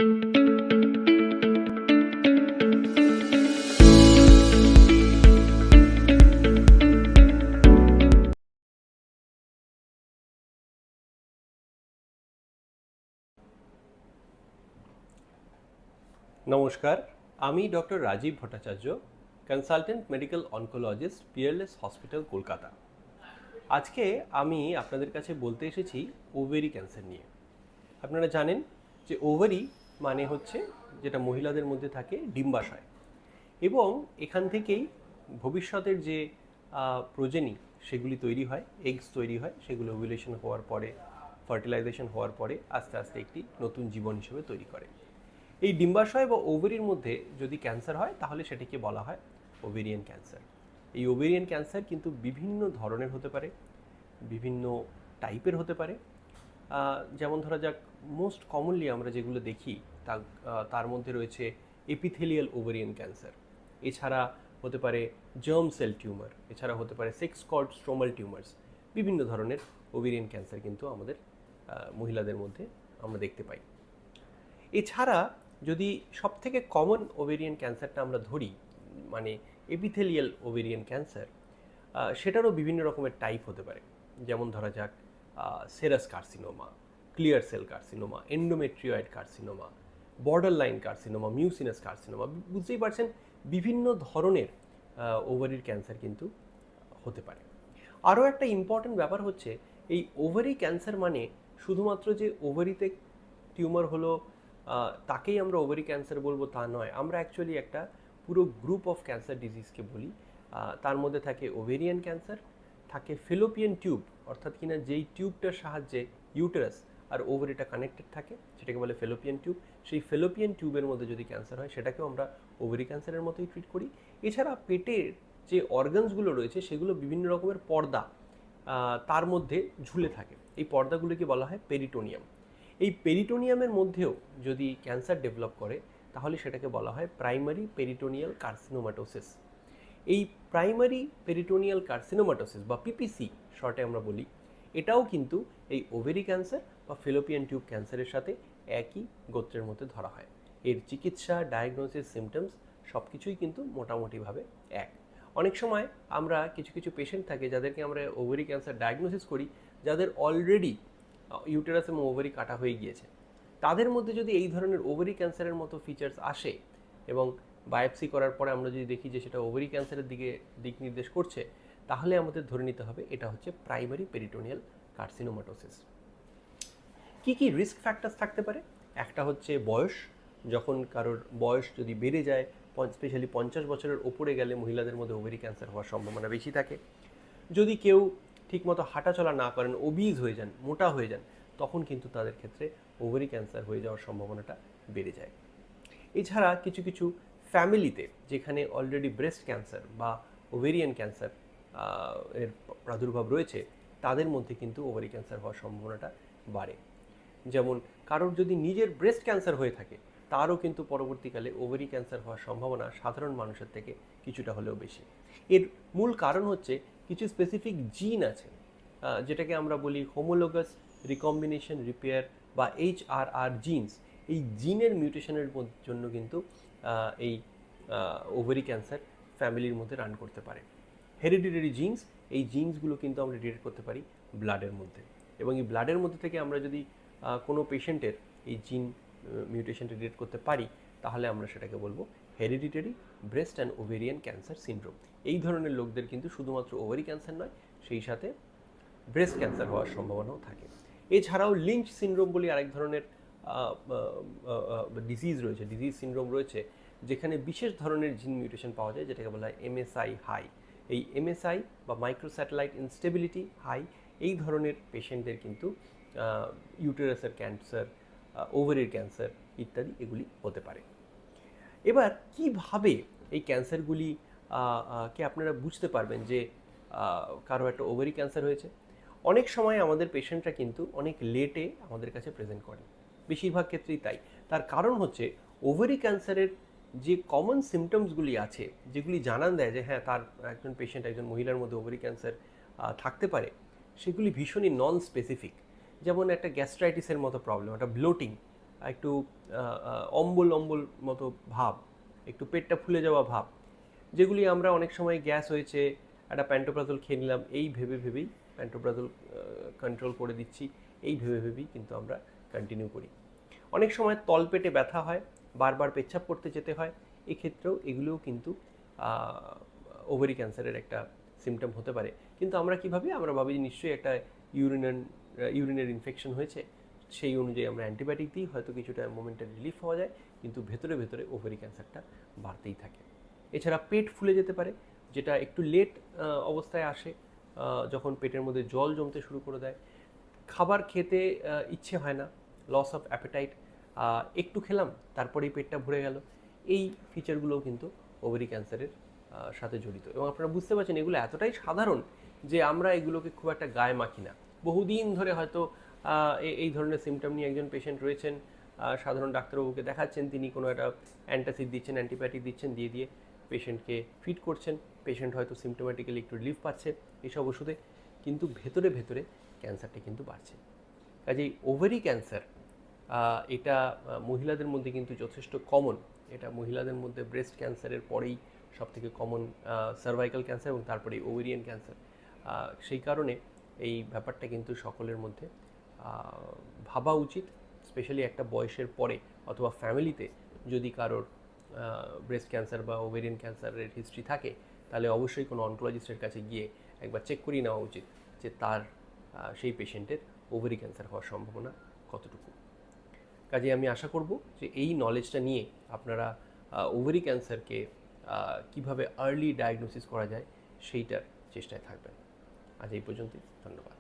নমস্কার, আমি doctor Rajib Bhattacharya, consultant medical oncologist, Peerless hospital, Kolkata. আজকে আমি আপনাদের কাছে বলতে এসেছি ওভারি ক্যান্সার নিয়ে। আপনারা জানেন যে ওভারি মানে হচ্ছে যেটা মহিলাদের মধ্যে থাকে ডিম্বাশয়, এবং এখান থেকেই ভবিষ্যতের যে প্রজেনি সেগুলি তৈরি হয়, এগস তৈরি হয়, সেগুলো ওভুলেশন হওয়ার পরে, ফার্টিলাইজেশন হওয়ার পরে আস্তে আস্তে একটি নতুন জীবন হিসেবে তৈরি করে। এই ডিম্বাশয় বা ওভারির মধ্যে যদি ক্যান্সার হয় তাহলে সেটিকে বলা হয় ওভেরিয়ান ক্যান্সার। এই ওভেরিয়ান ক্যান্সার কিন্তু বিভিন্ন ধরনের হতে পারে, বিভিন্ন টাইপের হতে পারে। যেমন ধরা যাক, মোস্ট কমনলি আমরা যেগুলো দেখি তার মধ্যে রয়েছে এপিথেলিয়াল ওভেরিয়ান ক্যান্সার, এছাড়া হতে পারে জার্ম সেল টিউমার, এছাড়া হতে পারে সেক্স কর্ড স্ট্রোমাল টিউমার্স। বিভিন্ন ধরনের ওভেরিয়ান ক্যান্সার কিন্তু আমাদের মহিলাদের মধ্যে আমরা দেখতে পাই। এছাড়া যদি সবথেকে কমন ওভেরিয়ান ক্যান্সারটা আমরা ধরি, মানে এপিথেলিয়াল ওভেরিয়ান ক্যান্সার, সেটারও বিভিন্ন রকমের টাইপ হতে পারে। যেমন ধরা যাক serous carcinoma, clear cell carcinoma, endometrioid carcinoma, borderline carcinoma, mucinous carcinoma. বুঝতেই পারছেন বিভিন্ন ধরনের ওভারির ক্যান্সার কিন্তু হতে পারে। আরও একটা ইম্পর্ট্যান্ট ব্যাপার হচ্ছে, এই ওভারি ক্যান্সার মানে শুধুমাত্র যে ওভারিতে টিউমার হলো তাকেই আমরা ওভারি ক্যান্সার বলবো তা নয়। আমরা অ্যাকচুয়ালি একটা পুরো গ্রুপ অফ ক্যান্সার ডিজিজকে বলি। তার মধ্যে থাকে ওভেরিয়ান ক্যান্সার, থাকে ফেলোপিয়ান টিউব, অর্থাৎ কিনা যেই টিউবটার সাহায্যে ইউটেরাস আর ওভারিটা কানেক্টেড থাকে সেটাকে বলে ফেলোপিয়ান টিউব। সেই ফেলোপিয়ান টিউবের মধ্যে যদি ক্যান্সার হয় সেটাকেও আমরা ওভারি ক্যান্সারের মতোই ট্রিট করি। এছাড়া পেটের যে অর্গানসগুলো রয়েছে সেগুলো বিভিন্ন রকমের পর্দা তার মধ্যে ঝুলে থাকে। এই পর্দাগুলোকে বলা হয় পেরিটোনিয়াম। এই পেরিটোনিয়ামের মধ্যেও যদি ক্যান্সার ডেভেলপ করে তাহলে সেটাকে বলা হয় প্রাইমারি পেরিটোনিয়াল কার্সিনোমাটোসিস। এই প্রাইমারি পেরিটোনিয়াল কার্সিনোমাটোসিস বা পিপিসি শর্টে আমরা বলি, এটাও কিন্তু এই ওভেরি ক্যান্সার বা ফেলোপিয়ান টিউব ক্যান্সারের সাথে একই গোত্রের মধ্যে ধরা হয়। এর চিকিৎসা, ডায়াগনোসিস, সিমটমস সব কিছুই কিন্তু মোটামুটিভাবে এক। অনেক সময় আমরা কিছু কিছু পেশেন্ট থাকে যাদেরকে আমরা ওভারি ক্যান্সার ডায়াগনোসিস করি, যাদের অলরেডি ইউটেরাস এবং ওভারি কাটা হয়ে গিয়েছে। তাদের মধ্যে যদি এই ধরনের ওভারি ক্যান্সারের মতো ফিচার্স আসে এবং বায়োপসি করার পরে আমরা যদি দেখি যে সেটা ওভারি ক্যান্সারের দিক নির্দেশ করছে, তাহলে আমাদের ধরে নিতে হবে এটা হচ্ছে প্রাইমারি পেরিটোনিয়াল কার্সিনোমাটোসিস। কি কি রিস্ক ফ্যাক্টরস থাকতে পারে? একটা হচ্ছে বয়স। যখন কারোর বয়স যদি বেড়ে যায়, স্পেশালি 50 বছরের ওপরে গেলে মহিলাদের মধ্যে ওভারি ক্যান্সার হওয়ার সম্ভাবনা বেশি থাকে। যদি কেউ ঠিকমতো হাঁটাচলা না করেন, ওবিজ হয়ে যান, মোটা হয়ে যান, তখন কিন্তু তাদের ক্ষেত্রে ওভারি ক্যান্সার হয়ে যাওয়ার সম্ভাবনাটা বেড়ে যায়। এছাড়া কিছু কিছু ফ্যামিলিতে যেখানে অলরেডি ব্রেস্ট ক্যান্সার বা ওভেরিয়ান ক্যান্সার এর প্রাদুর্ভাব রয়েছে, তাদের মধ্যে কিন্তু ওভারি ক্যান্সার হওয়ার সম্ভাবনাটা বাড়ে। যেমন কারোর যদি নিজের ব্রেস্ট ক্যান্সার হয়ে থাকে, তারও কিন্তু পরবর্তীকালে ওভারি ক্যান্সার হওয়ার সম্ভাবনা সাধারণ মানুষের থেকে কিছুটা হলেও বেশি। এর মূল কারণ হচ্ছে কিছু স্পেসিফিক জিন আছে, যেটাকে আমরা বলি হোমোলোগাস রিকম্বিনেশন রিপেয়ার বা HRR জিনস। এই জিনের মিউটেশনের জন্য কিন্তু এই ওভারি ক্যান্সার ফ্যামিলির মধ্যে রান করতে পারে। হেরিডিটারি জিনস, এই জিনসগুলো কিন্তু আমরা ডিটেক্ট করতে পারি ব্লাডের মধ্যে, এবং এই ব্লাডের মধ্যে থেকে আমরা যদি কোনো পেশেন্টের এই জিন মিউটেশনটা ডিটেক্ট করতে পারি, তাহলে আমরা সেটাকে বলবো hereditary breast and ovarian cancer syndrome. এই ধরনের লোকদের কিন্তু শুধুমাত্র ওভারি ক্যান্সার নয়, সেই সাথে ব্রেস্ট ক্যান্সার হওয়ার সম্ভাবনাও থাকে। এছাড়াও লিঞ্চ সিনড্রোম বলে আরেক ধরনের ডিজিজ সিনড্রোম রয়েছে, যেখানে বিশেষ ধরনের জিন মিউটেশন পাওয়া যায়, যেটাকে বলা হয় MSI হাই। এই MSI বা মাইক্রোস্যাটেলাইট ইনস্টেবিলিটি হাই, এই ধরনের পেশেন্টদের কিন্তু ইউটেরাসের ক্যান্সার, ওভারির ক্যান্সার ইত্যাদি এগুলি হতে পারে। এবার কিভাবে এই ক্যান্সারগুলি কে আপনারা বুঝতে পারবেন যে কারো একটা ওভারি ক্যান্সার হয়েছে? অনেক সময় আমাদের পেশেন্টরা কিন্তু অনেক লেটে আমাদের কাছে প্রেজেন্ট করেন, বেশিরভাগ ক্ষেত্রেই তাই। তার কারণ হচ্ছে ওভারি ক্যান্সারের যে কমন সিমটমসগুলি আছে, যেগুলি জানান দেয় যে হ্যাঁ, তার একজন মহিলার মধ্যে ওভারি ক্যান্সার থাকতে পারে, সেগুলি ভীষণই নন স্পেসিফিক। যেমন একটা গ্যাস্ট্রাইটিসের মতো প্রবলেম, একটা ব্লোটিং, একটু অম্বল অম্বল মতো ভাব, একটু পেটটা ফুলে যাওয়া ভাব, যেগুলি আমরা অনেক সময় গ্যাস হয়েছে একটা প্যান্টোপ্রাজল খেয়ে নিলাম এই ভেবে ভেবেই, প্যান্টোপ্রাজল কন্ট্রোল করে দিচ্ছি এই ভেবে ভেবেই কিন্তু আমরা কন্টিনিউ করি। অনেক সময় তলপেটে ব্যথা হয়, বারবার পেচ্ছাপ করতে যেতে হয়, এক্ষেত্রেও এগুলোও কিন্তু ওভারি ক্যান্সারের একটা সিমটম হতে পারে। কিন্তু আমরা কী ভাবি, আমরা ভাবি নিশ্চয়ই একটা ইউরিনের ইনফেকশন হয়েছে, সেই অনুযায়ী আমরা অ্যান্টিবায়োটিক দিই, হয়তো কিছুটা মোমেন্টারি রিলিফ পাওয়া যায়, কিন্তু ভেতরে ভেতরে ওভারি ক্যান্সারটা বাড়তেই থাকে। এছাড়া পেট ফুলে যেতে পারে, যেটা একটু লেট অবস্থায় আসে, যখন পেটের মধ্যে জল জমতে শুরু করে দেয়, খাবার খেতে ইচ্ছে হয় না, লস অফ অ্যাপেটাইট, একটু খেলাম তারপরেই পেটটা ভরে গেল, এই ফিচারগুলোও কিন্তু ওভারি ক্যান্সারের সাথে জড়িত। এবং আপনারা বুঝতে পারছেন এগুলো এতটাই সাধারণ যে আমরা এগুলোকে খুব একটা গায়ে মাখি না। বহুদিন ধরে হয়তো এই ধরনের সিমটম নিয়ে একজন পেশেন্ট রয়েছেন, সাধারণ ডাক্তারবাবুকে দেখাচ্ছেন, তিনি কোনো একটা অ্যান্টাসিড দিচ্ছেন, অ্যান্টিবায়োটিক দিচ্ছেন, দিয়ে পেশেন্টকে ফিট করছেন, পেশেন্ট হয়তো সিমটোম্যাটিক্যালি একটু রিলিফ পাচ্ছে এইসব ওষুধে, কিন্তু ভেতরে ভেতরে ক্যান্সারটা কিন্তু বাড়ছে। কাজেই ওভারি ক্যান্সার এটা মহিলাদের মধ্যে কিন্তু যথেষ্ট কমন। এটা মহিলাদের মধ্যে ব্রেস্ট ক্যান্সারের পরেই সবথেকে কমন সার্ভাইকাল ক্যান্সার, এবং তারপরে ওভেরিয়ান ক্যান্সার। সেই কারণে এই ব্যাপারটা কিন্তু সকলের মধ্যে ভাবা উচিত, স্পেশালি একটা বয়সের পরে, অথবা ফ্যামিলিতে যদি কারোর ব্রেস্ট ক্যান্সার বা ওভেরিয়ান ক্যান্সারের হিস্ট্রি থাকে, তাহলে অবশ্যই কোনো অনকোলজিস্টের কাছে গিয়ে একবার চেক করিয়ে নেওয়া উচিত যে তার সেই পেশেন্টের ওভারি ক্যান্সার হওয়ার সম্ভাবনা কতটুকু। কাজে আমি আশা করব যে এই নলেজটা নিয়ে আপনারা ওভারি ক্যান্সারকে কীভাবে আর্লি ডায়াগনোসিস করা যায় সেইটার চেষ্টায় থাকবেন। আজ এই পর্যন্তই, ধন্যবাদ।